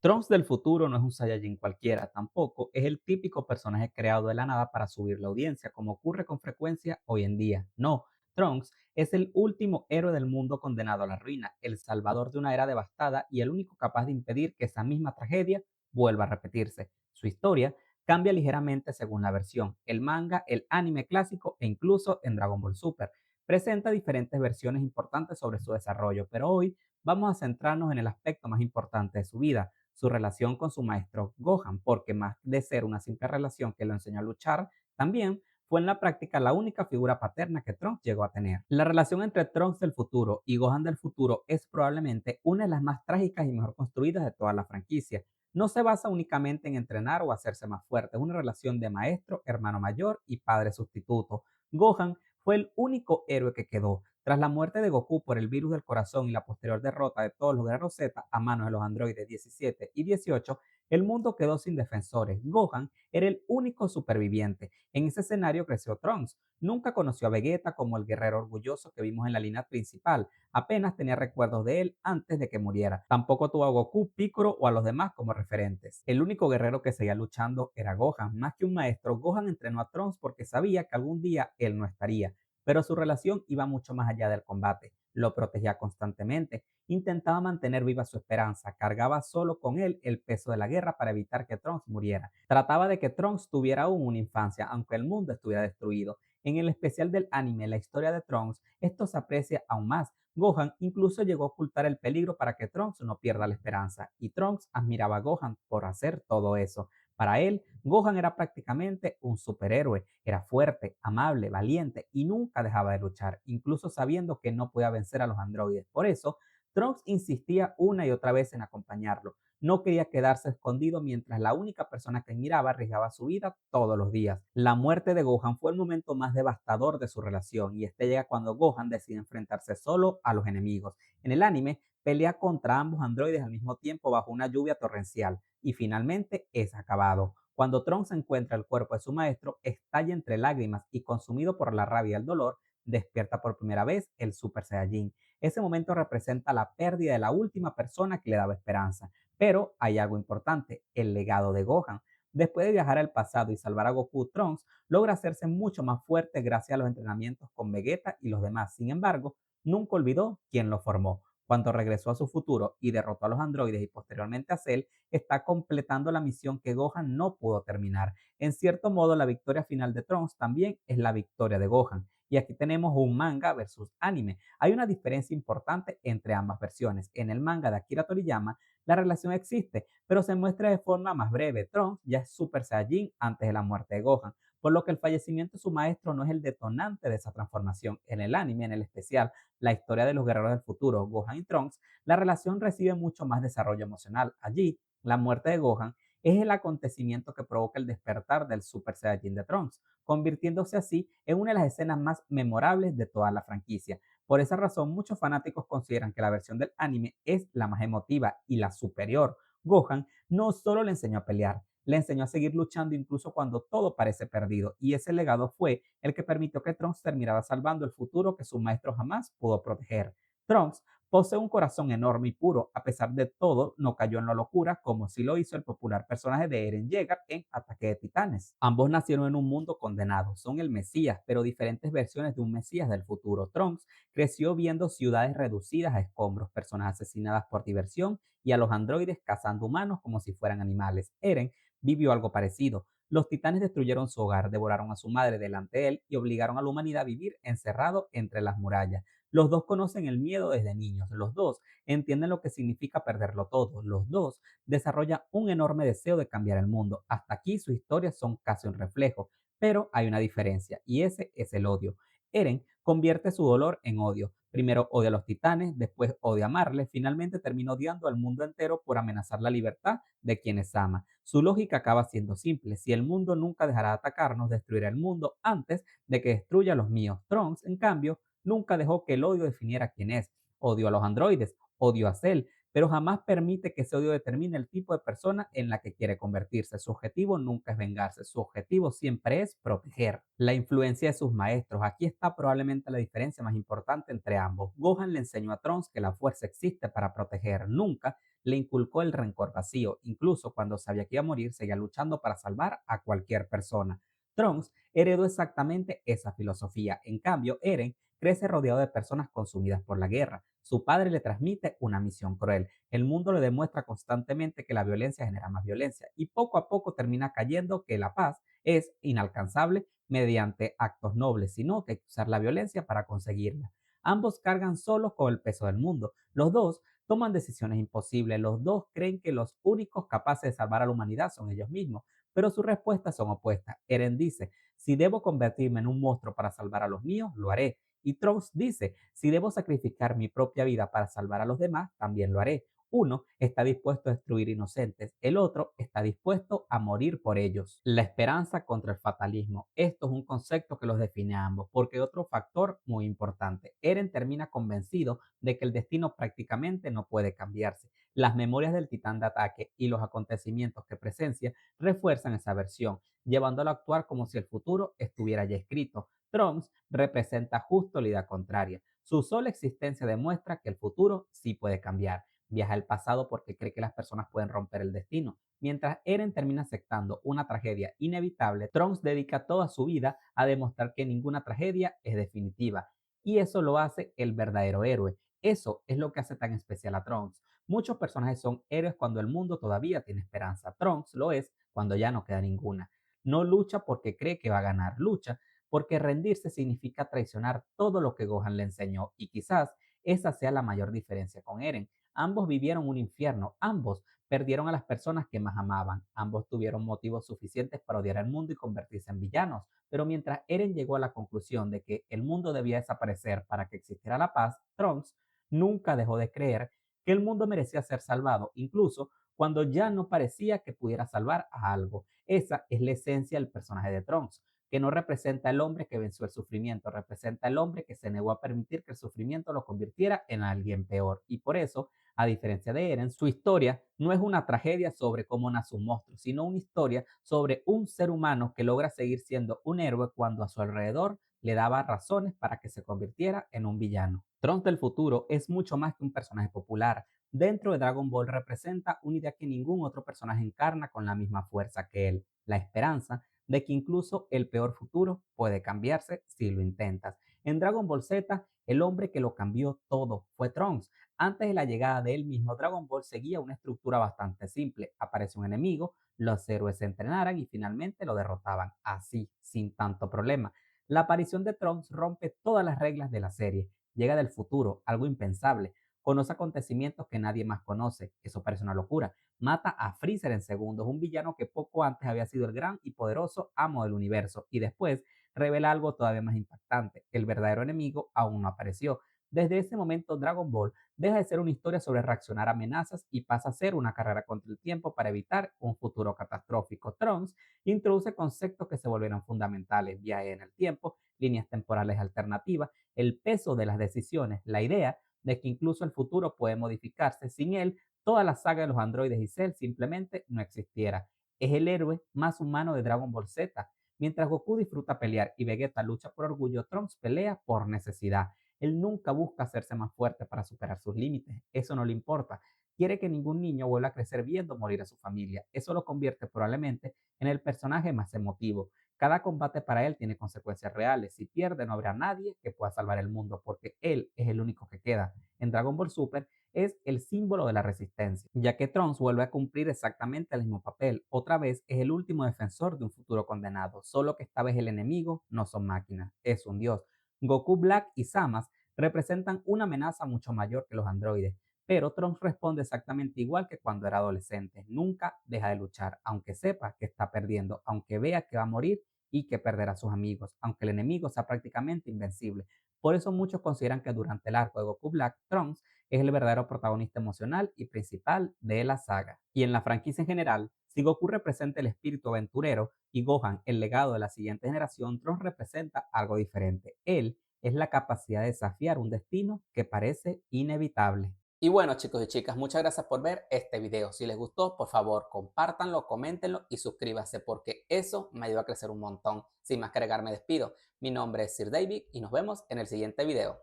Trunks del futuro no es un Saiyajin cualquiera, tampoco es el típico personaje creado de la nada para subir la audiencia, como ocurre con frecuencia hoy en día. No, Trunks es el último héroe del mundo condenado a la ruina, el salvador de una era devastada y el único capaz de impedir que esa misma tragedia vuelva a repetirse. Su historia cambia ligeramente según la versión, el manga, el anime clásico e incluso en Dragon Ball Super. Presenta diferentes versiones importantes sobre su desarrollo, pero hoy vamos a centrarnos en el aspecto más importante de su vida, su relación con su maestro Gohan, porque más de ser una simple relación que lo enseñó a luchar, también fue en la práctica la única figura paterna que Trunks llegó a tener. La relación entre Trunks del futuro y Gohan del futuro es probablemente una de las más trágicas y mejor construidas de toda la franquicia. No se basa únicamente en entrenar o hacerse más fuerte, es una relación de maestro, hermano mayor y padre sustituto. Gohan fue el único héroe que quedó. Tras la muerte de Goku por el virus del corazón y la posterior derrota de todos los guerreros Z a manos de los androides 17 y 18, el mundo quedó sin defensores. Gohan era el único superviviente. En ese escenario creció Trunks. Nunca conoció a Vegeta como el guerrero orgulloso que vimos en la línea principal. Apenas tenía recuerdos de él antes de que muriera. Tampoco tuvo a Goku, Piccolo o a los demás como referentes. El único guerrero que seguía luchando era Gohan. Más que un maestro, Gohan entrenó a Trunks porque sabía que algún día él no estaría. Pero su relación iba mucho más allá del combate. Lo protegía constantemente, intentaba mantener viva su esperanza, cargaba solo con él el peso de la guerra para evitar que Trunks muriera. Trataba de que Trunks tuviera aún una infancia, aunque el mundo estuviera destruido. En el especial del anime La historia de Trunks, esto se aprecia aún más. Gohan incluso llegó a ocultar el peligro para que Trunks no pierda la esperanza, y Trunks admiraba a Gohan por hacer todo eso. Para él, Gohan era prácticamente un superhéroe, era fuerte, amable, valiente y nunca dejaba de luchar, incluso sabiendo que no podía vencer a los androides. Por eso, Trunks insistía una y otra vez en acompañarlo. No quería quedarse escondido mientras la única persona que miraba arriesgaba su vida todos los días. La muerte de Gohan fue el momento más devastador de su relación y este llega cuando Gohan decide enfrentarse solo a los enemigos. En el anime, pelea contra ambos androides al mismo tiempo bajo una lluvia torrencial y finalmente es acabado. Cuando Trunks encuentra el cuerpo de su maestro, estalla entre lágrimas y consumido por la rabia y el dolor, despierta por primera vez el Super Saiyajin. Ese momento representa la pérdida de la última persona que le daba esperanza. Pero hay algo importante, el legado de Gohan. Después de viajar al pasado y salvar a Goku, Trunks logra hacerse mucho más fuerte gracias a los entrenamientos con Vegeta y los demás. Sin embargo, nunca olvidó quién lo formó. Cuando regresó a su futuro y derrotó a los androides y posteriormente a Cell, está completando la misión que Gohan no pudo terminar. En cierto modo, la victoria final de Trunks también es la victoria de Gohan. Y aquí tenemos un manga versus anime. Hay una diferencia importante entre ambas versiones. En el manga de Akira Toriyama, la relación existe, pero se muestra de forma más breve. Trunks ya es Super Saiyajin antes de la muerte de Gohan, por lo que el fallecimiento de su maestro no es el detonante de esa transformación. En el anime, en el especial, la historia de los guerreros del futuro, Gohan y Trunks, la relación recibe mucho más desarrollo emocional. Allí, la muerte de Gohan es el acontecimiento que provoca el despertar del Super Saiyajin de Trunks, convirtiéndose así en una de las escenas más memorables de toda la franquicia. Por esa razón, muchos fanáticos consideran que la versión del anime es la más emotiva y la superior. Gohan no solo le enseñó a pelear, le enseñó a seguir luchando incluso cuando todo parece perdido, y ese legado fue el que permitió que Trunks terminara salvando el futuro que su maestro jamás pudo proteger. Trunks posee un corazón enorme y puro, a pesar de todo, no cayó en la locura como sí lo hizo el popular personaje de Eren Yeager en Ataque de Titanes. Ambos nacieron en un mundo condenado, son el Mesías, pero diferentes versiones de un Mesías del futuro. Trunks creció viendo ciudades reducidas a escombros, personas asesinadas por diversión y a los androides cazando humanos como si fueran animales. Eren vivió algo parecido. Los titanes destruyeron su hogar, devoraron a su madre delante de él y obligaron a la humanidad a vivir encerrado entre las murallas. Los dos conocen el miedo desde niños, los dos entienden lo que significa perderlo todo, los dos desarrollan un enorme deseo de cambiar el mundo. Hasta aquí sus historias son casi un reflejo, pero hay una diferencia y ese es el odio. Eren convierte su dolor en odio. Primero odia a los titanes, después odia a Marley, finalmente termina odiando al mundo entero por amenazar la libertad de quienes ama. Su lógica acaba siendo simple: si el mundo nunca dejará de atacarnos, destruirá el mundo antes de que destruya a los míos. Trunks, en cambio, nunca dejó que el odio definiera quién es. Odio a los androides, odio a Cell, pero jamás permite que ese odio determine el tipo de persona en la que quiere convertirse. Su objetivo nunca es vengarse, su objetivo siempre es proteger. La influencia de sus maestros. Aquí está probablemente la diferencia más importante entre ambos. Gohan le enseñó a Trunks que la fuerza existe para proteger, nunca le inculcó el rencor vacío. Incluso cuando sabía que iba a morir, seguía luchando para salvar a cualquier persona. Trunks heredó exactamente esa filosofía. En cambio, Eren crece rodeado de personas consumidas por la guerra. Su padre le transmite una misión cruel. El mundo le demuestra constantemente que la violencia genera más violencia y poco a poco termina cayendo que la paz es inalcanzable mediante actos nobles, sino que hay que usar la violencia para conseguirla. Ambos cargan solos con el peso del mundo. Los dos toman decisiones imposibles. Los dos creen que los únicos capaces de salvar a la humanidad son ellos mismos, pero sus respuestas son opuestas. Eren dice, si debo convertirme en un monstruo para salvar a los míos, lo haré. Y Trunks dice, si debo sacrificar mi propia vida para salvar a los demás, también lo haré. Uno está dispuesto a destruir inocentes, el otro está dispuesto a morir por ellos. La esperanza contra el fatalismo. Esto es un concepto que los define a ambos, porque otro factor muy importante. Eren termina convencido de que el destino prácticamente no puede cambiarse. Las memorias del titán de ataque y los acontecimientos que presencia refuerzan esa versión, llevándolo a actuar como si el futuro estuviera ya escrito. Trunks representa justo la idea contraria. Su sola existencia demuestra que el futuro sí puede cambiar. Viaja al pasado porque cree que las personas pueden romper el destino. Mientras Eren termina aceptando una tragedia inevitable, Trunks dedica toda su vida a demostrar que ninguna tragedia es definitiva. Y eso lo hace el verdadero héroe. Eso es lo que hace tan especial a Trunks. Muchos personajes son héroes cuando el mundo todavía tiene esperanza. Trunks lo es cuando ya no queda ninguna. No lucha porque cree que va a ganar, lucha porque rendirse significa traicionar todo lo que Gohan le enseñó y quizás esa sea la mayor diferencia con Eren. Ambos vivieron un infierno, ambos perdieron a las personas que más amaban, ambos tuvieron motivos suficientes para odiar al mundo y convertirse en villanos, pero mientras Eren llegó a la conclusión de que el mundo debía desaparecer para que existiera la paz, Trunks nunca dejó de creer que el mundo merecía ser salvado, incluso cuando ya no parecía que pudiera salvar a algo. Esa es la esencia del personaje de Trunks, que no representa al hombre que venció el sufrimiento, representa al hombre que se negó a permitir que el sufrimiento lo convirtiera en alguien peor. Y por eso, a diferencia de Eren, su historia no es una tragedia sobre cómo nace un monstruo, sino una historia sobre un ser humano que logra seguir siendo un héroe cuando a su alrededor le daba razones para que se convirtiera en un villano. Trunks del futuro es mucho más que un personaje popular. Dentro de Dragon Ball representa una idea que ningún otro personaje encarna con la misma fuerza que él, la esperanza de que incluso el peor futuro puede cambiarse si lo intentas. En Dragon Ball Z, el hombre que lo cambió todo fue Trunks. Antes de la llegada de él mismo, Dragon Ball seguía una estructura bastante simple. Aparece un enemigo, los héroes se entrenaran y finalmente lo derrotaban, así, sin tanto problema. La aparición de Trunks rompe todas las reglas de la serie. Llega del futuro, algo impensable. Conoce acontecimientos que nadie más conoce. Eso parece una locura. Mata a Freezer en segundos, un villano que poco antes había sido el gran y poderoso amo del universo, y después revela algo todavía más impactante: el verdadero enemigo aún no apareció. Desde ese momento, Dragon Ball deja de ser una historia sobre reaccionar a amenazas y pasa a ser una carrera contra el tiempo para evitar un futuro catastrófico. Trunks introduce conceptos que se volvieron fundamentales: viaje en el tiempo, líneas temporales alternativas, el peso de las decisiones, la idea de que incluso el futuro puede modificarse. Sin él, toda la saga de los androides y Cell simplemente no existiera. Es el héroe más humano de Dragon Ball Z. Mientras Goku disfruta pelear y Vegeta lucha por orgullo, Trunks pelea por necesidad. Él nunca busca hacerse más fuerte para superar sus límites. Eso no le importa. Quiere que ningún niño vuelva a crecer viendo morir a su familia. Eso lo convierte probablemente en el personaje más emotivo. Cada combate para él tiene consecuencias reales. Si pierde, no habrá nadie que pueda salvar el mundo porque él es el único que queda. En Dragon Ball Super es el símbolo de la resistencia, ya que Trunks vuelve a cumplir exactamente el mismo papel. Otra vez es el último defensor de un futuro condenado, solo que esta vez el enemigo no son máquinas, es un dios. Goku Black y Samas representan una amenaza mucho mayor que los androides, pero Trunks responde exactamente igual que cuando era adolescente. Nunca deja de luchar, aunque sepa que está perdiendo, aunque vea que va a morir y que perderá a sus amigos, aunque el enemigo sea prácticamente invencible. Por eso muchos consideran que durante el arco de Goku Black, Trunks es el verdadero protagonista emocional y principal de la saga. Y en la franquicia en general, si Goku representa el espíritu aventurero y Gohan el legado de la siguiente generación, Trunks representa algo diferente. Él es la capacidad de desafiar un destino que parece inevitable. Y bueno, chicos y chicas, muchas gracias por ver este video. Si les gustó, por favor, compártanlo, coméntenlo y suscríbanse porque eso me ayuda a crecer un montón. Sin más que agregar, me despido. Mi nombre es Sir David y nos vemos en el siguiente video.